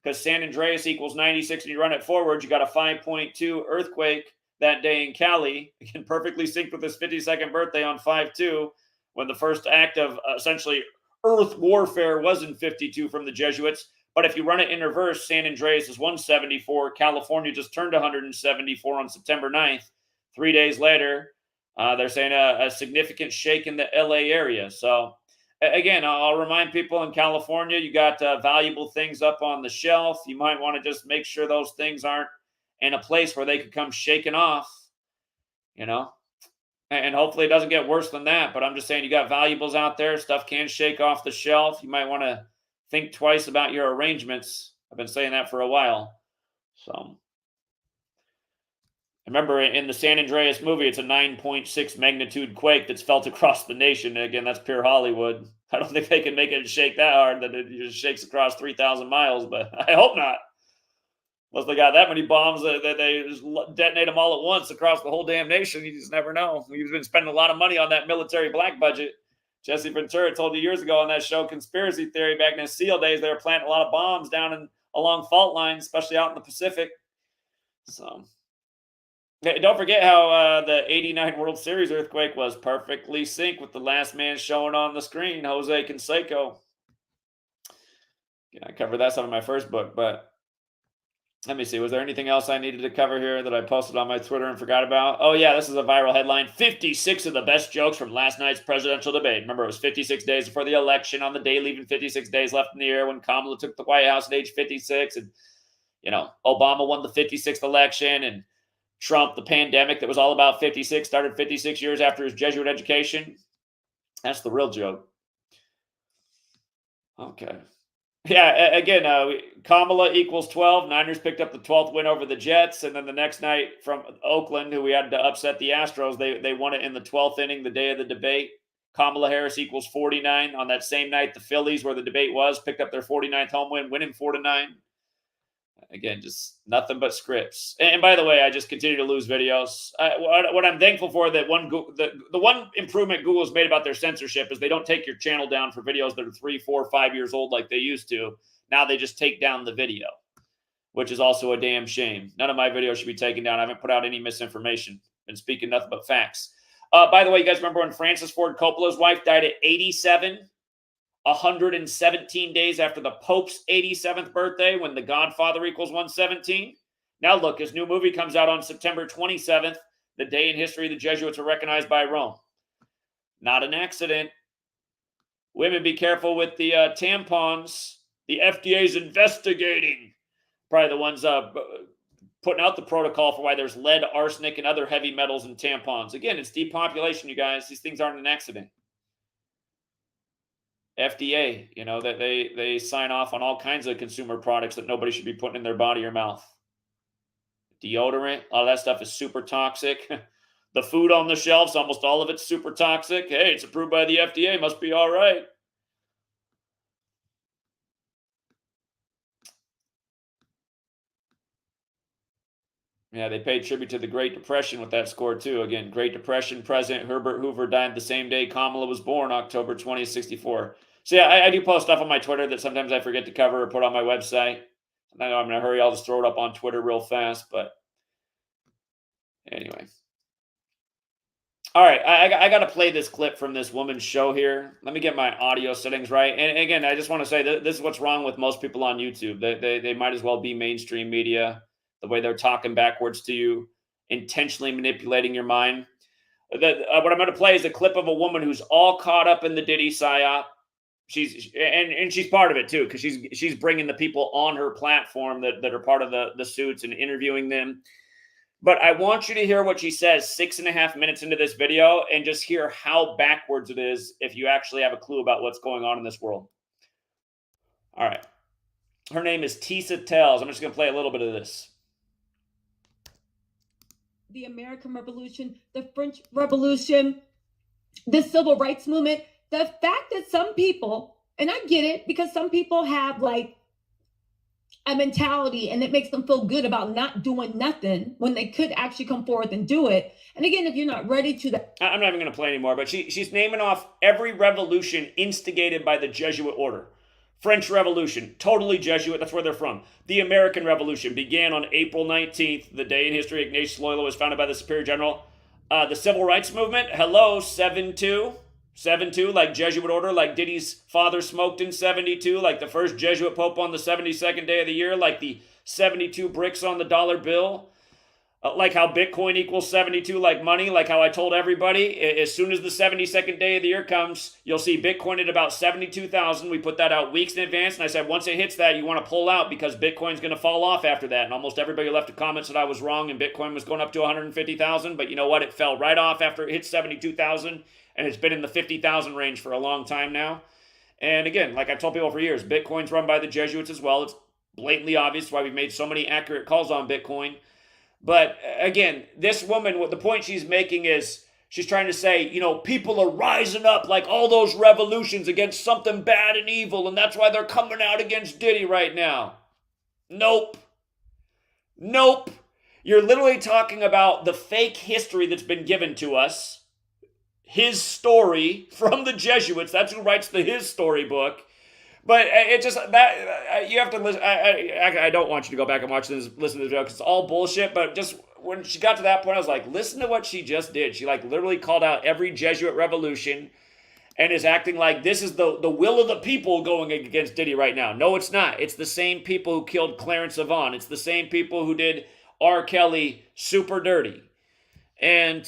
Because San Andreas equals 96 and you run it forward, you got a 5.2 earthquake that day in Cali. Again, perfectly synced with his 52nd birthday on 5/2, when the first act of essentially earth warfare was in 52 from the Jesuits. But if you run it in reverse, San Andreas is 174. California just turned 174 on September 9th. 3 days later, they're saying a significant shake in the LA area. So, again, I'll remind people in California, you got valuable things up on the shelf. You might want to just make sure those things aren't in a place where they could come shaking off, you know. And hopefully it doesn't get worse than that. But I'm just saying, you got valuables out there. Stuff can shake off the shelf. You might want to think twice about your arrangements. I've been saying that for a while. So, remember, in the San Andreas movie, it's a 9.6 magnitude quake that's felt across the nation. Again, that's pure Hollywood. I don't think they can make it shake that hard that it just shakes across 3,000 miles, but I hope not. Unless they got that many bombs that they just detonate them all at once across the whole damn nation. You just never know. We've been spending a lot of money on that military black budget. Jesse Ventura told you years ago on that show, Conspiracy Theory, back in the SEAL days, they were planting a lot of bombs down along fault lines, especially out in the Pacific. So, don't forget how the 89 World Series earthquake was perfectly synced with the last man showing on the screen, Jose Canseco. Yeah, I covered that some in my first book, but let me see. Was there anything else I needed to cover here that I posted on my Twitter and forgot about? Oh, yeah, this is a viral headline. 56 of the best jokes from last night's presidential debate. Remember, it was 56 days before the election, on the day leaving 56 days left in the year, when Kamala took the White House at age 56. And, you know, Obama won the 56th election, and Trump, the pandemic that was all about 56, started 56 years after his Jesuit education. That's the real joke. Okay. Yeah, again, Kamala equals 12. Niners picked up the 12th win over the Jets. And then the next night from Oakland, who we had to upset the Astros, they won it in the 12th inning, the day of the debate. Kamala Harris equals 49. On that same night, the Phillies, where the debate was, picked up their 49th home win, winning 4-9. Again, just nothing but scripts. And by the way, I just continue to lose videos. What I'm thankful for, that the one improvement Google's made about their censorship is they don't take your channel down for videos that are 3, 4, 5 years old like they used to. Now they just take down the video, which is also a damn shame. None of my videos should be taken down. I haven't put out any misinformation. Been speaking nothing but facts. By the way, you guys remember when Francis Ford Coppola's wife died at 87? 117 days after the Pope's 87th birthday, when The Godfather equals 117. Now look, his new movie comes out on September 27th, the day in history the Jesuits were recognized by Rome. Not an accident. Women, be careful with the tampons. The FDA's investigating. Probably the ones putting out the protocol for why there's lead, arsenic, and other heavy metals in tampons. Again, it's depopulation, you guys. These things aren't an accident. FDA, you know, that they sign off on all kinds of consumer products that nobody should be putting in their body or mouth. Deodorant, a lot of that stuff is super toxic. The food on the shelves, almost all of it's super toxic. Hey, it's approved by the FDA, must be all right. Yeah, they paid tribute to the Great Depression with that score, too. Again, Great Depression, President Herbert Hoover died the same day Kamala was born, October 20th, 64. So yeah, I do post stuff on my Twitter that sometimes I forget to cover or put on my website. I know I'm in a hurry. I'll just throw it up on Twitter real fast. But anyway. All right, I got to play this clip from this woman's show here. Let me get my audio settings right. And again, I just want to say that this is what's wrong with most people on YouTube. They might as well be mainstream media, the way they're talking backwards to you, intentionally manipulating your mind. What I'm going to play is a clip of a woman who's all caught up in the Diddy psyop. She's part of it too, because she's bringing the people on her platform that are part of the suits and interviewing them. But I want you to hear what she says 6.5 minutes into this video and just hear how backwards it is if you actually have a clue about what's going on in this world. All right. Her name is Tisa Tells. I'm just going to play a little bit of this. The American Revolution, the French Revolution, the Civil Rights Movement, the fact that some people, and I get it because some people have like a mentality and it makes them feel good about not doing nothing when they could actually come forth and do it. And again, if you're not ready to I'm not even going to play anymore, but she's naming off every revolution instigated by the Jesuit order. French Revolution, totally Jesuit, that's where they're from. The American Revolution began on April 19th, the day in history Ignatius Loyola was founded by the Superior General. The Civil Rights Movement, hello, 7-2. 7-2, like Jesuit order, like Diddy's father smoked in 72, like the first Jesuit pope on the 72nd day of the year, like the 72 bricks on the dollar bill, like how Bitcoin equals 72 like money, like how I told everybody, as soon as the 72nd day of the year comes, you'll see Bitcoin at about 72,000. We put that out weeks in advance, and I said once it hits that, you want to pull out because Bitcoin's going to fall off after that. And almost everybody left a comment that I was wrong and Bitcoin was going up to 150,000, but you know what? It fell right off after it hit 72,000. And it's been in the 50,000 range for a long time now. And again, like I've told people for years, Bitcoin's run by the Jesuits as well. It's blatantly obvious why we've made so many accurate calls on Bitcoin. But again, this woman, what the point she's making is she's trying to say, you know, people are rising up like all those revolutions against something bad and evil, and that's why they're coming out against Diddy right now. Nope. Nope. You're literally talking about the fake history that's been given to us. His story from the Jesuits. That's who writes the His Story book. But it just, that you have to listen. I don't want you to go back and watch this, listen to this video because it's all bullshit. But just when she got to that point, I was like, listen to what she just did. She like literally called out every Jesuit revolution and is acting like this is the will of the people going against Diddy right now. No, it's not. It's the same people who killed Clarence Avant. It's the same people who did R. Kelly super dirty. And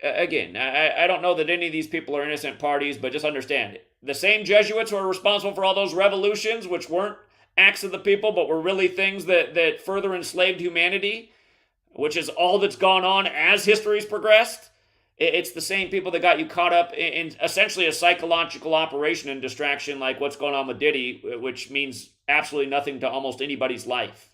again, I don't know that any of these people are innocent parties, but just understand it. The same Jesuits who are responsible for all those revolutions, which weren't acts of the people, but were really things that further enslaved humanity, which is all that's gone on as history's progressed. It's the same people that got you caught up in essentially a psychological operation and distraction like what's going on with Diddy, which means absolutely nothing to almost anybody's life.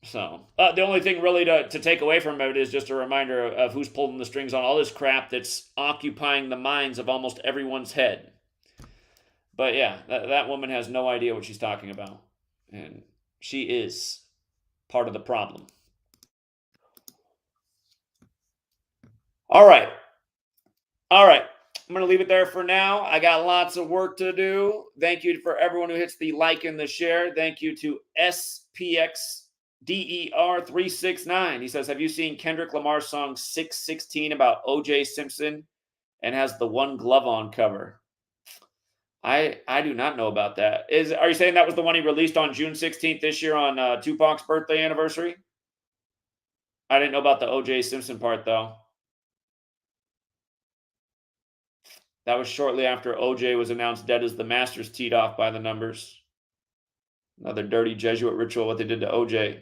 So the only thing really to take away from it is just a reminder of who's pulling the strings on all this crap that's occupying the minds of almost everyone's head. But yeah, that woman has no idea what she's talking about. And she is part of the problem. All right. I'm going to leave it there for now. I got lots of work to do. Thank you for everyone who hits the like and the share. Thank you to SPXDER369. He says, have you seen Kendrick Lamar's song 616 about O.J. Simpson and has the One Glove On cover? I do not know about that. Are you saying that was the one he released on June 16th this year on Tupac's birthday anniversary? I didn't know about the O.J. Simpson part, though. That was shortly after OJ was announced dead as the Masters teed off by the numbers. Another dirty Jesuit ritual, what they did to OJ.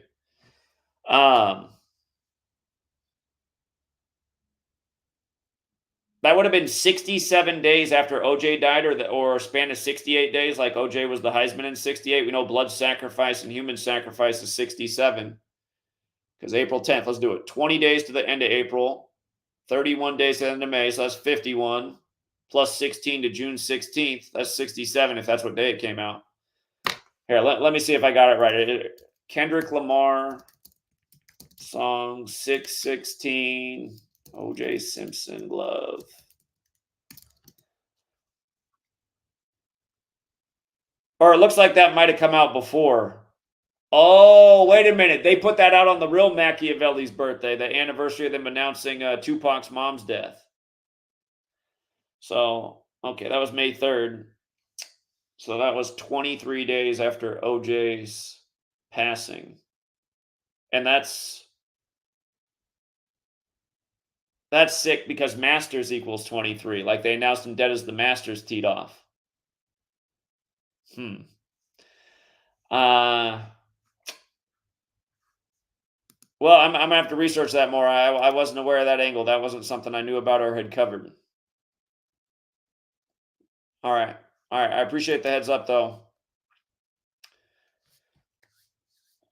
That would have been 67 days after OJ died, or a span of 68 days, like OJ was the Heisman in 68. We know blood sacrifice and human sacrifice is 67. Because April 10th, let's do it. 20 days to the end of April, 31 days to the end of May, so that's 51. Plus 16 to June 16th, that's 67 if that's what day it came out. Here, let me see if I got it right. Kendrick Lamar, song 616, O.J. Simpson glove. Or it looks like that might have come out before. Oh, wait a minute. They put that out on the real Machiavelli's birthday, the anniversary of them announcing Tupac's mom's death. So, okay, that was May 3rd. So that was 23 days after OJ's passing. And that's sick because Masters equals 23. Like they announced him dead as the Masters teed off. Well, I'm gonna have to research that more. I wasn't aware of that angle. That wasn't something I knew about or had covered. All right. I appreciate the heads up, though.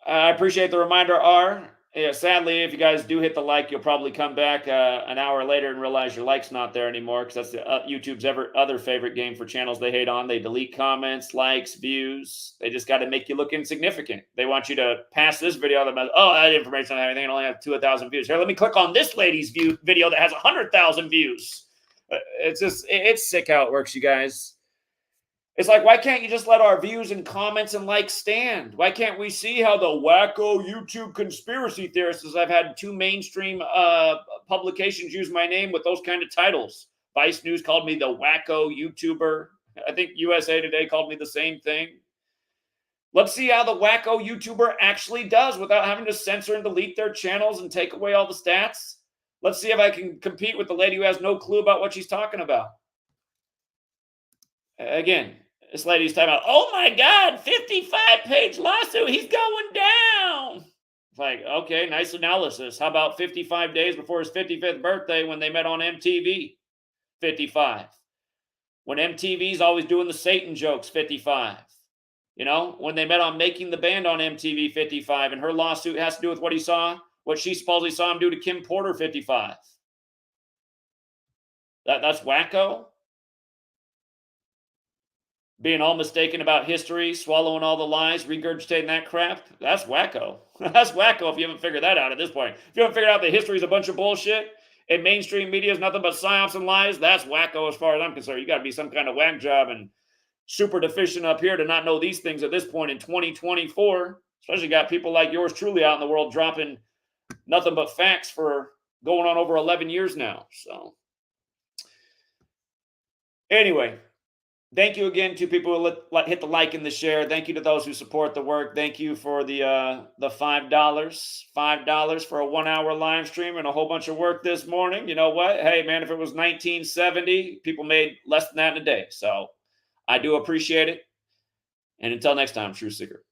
I appreciate the reminder, R. Yeah, sadly, if you guys do hit the like, you'll probably come back an hour later and realize your like's not there anymore, because that's the YouTube's other favorite game for channels they hate on. They delete comments, likes, views. They just got to make you look insignificant. They want you to pass this video. Oh, that information on everything only have 2,000 views. Here, let me click on this lady's video that has 100,000 views. It's sick how it works, you guys. It's like, why can't you just let our views and comments and likes stand? Why can't we see how the wacko YouTube conspiracy theorists, as I've had 2 mainstream publications use my name with those kind of titles. Vice News called me the wacko YouTuber. I think USA Today called me the same thing. Let's see how the wacko YouTuber actually does without having to censor and delete their channels and take away all the stats. Let's see if I can compete with the lady who has no clue about what she's talking about. Again, this lady's talking about, oh my God, 55-page lawsuit. He's going down. It's like, okay, nice analysis. How about 55 days before his 55th birthday when they met on MTV? 55. When MTV's always doing the Satan jokes, 55. You know, when they met on Making the Band on MTV, 55. And her lawsuit has to do with what she supposedly saw him do to Kim Porter, 55. That's wacko. Being all mistaken about history, swallowing all the lies, regurgitating that crap, that's wacko. That's wacko if you haven't figured that out at this point. If you haven't figured out that history is a bunch of bullshit and mainstream media is nothing but psyops and lies, that's wacko as far as I'm concerned. You got to be some kind of whack job and super deficient up here to not know these things at this point in 2024. Especially got people like yours truly out in the world dropping nothing but facts for going on over 11 years now. So anyway, thank you again to people who hit the like and the share. Thank you to those who support the work. Thank you for the $5. $5 for a 1-hour live stream and a whole bunch of work this morning. You know what? Hey, man, if it was 1970, people made less than that in a day. So I do appreciate it. And until next time, True Seeker.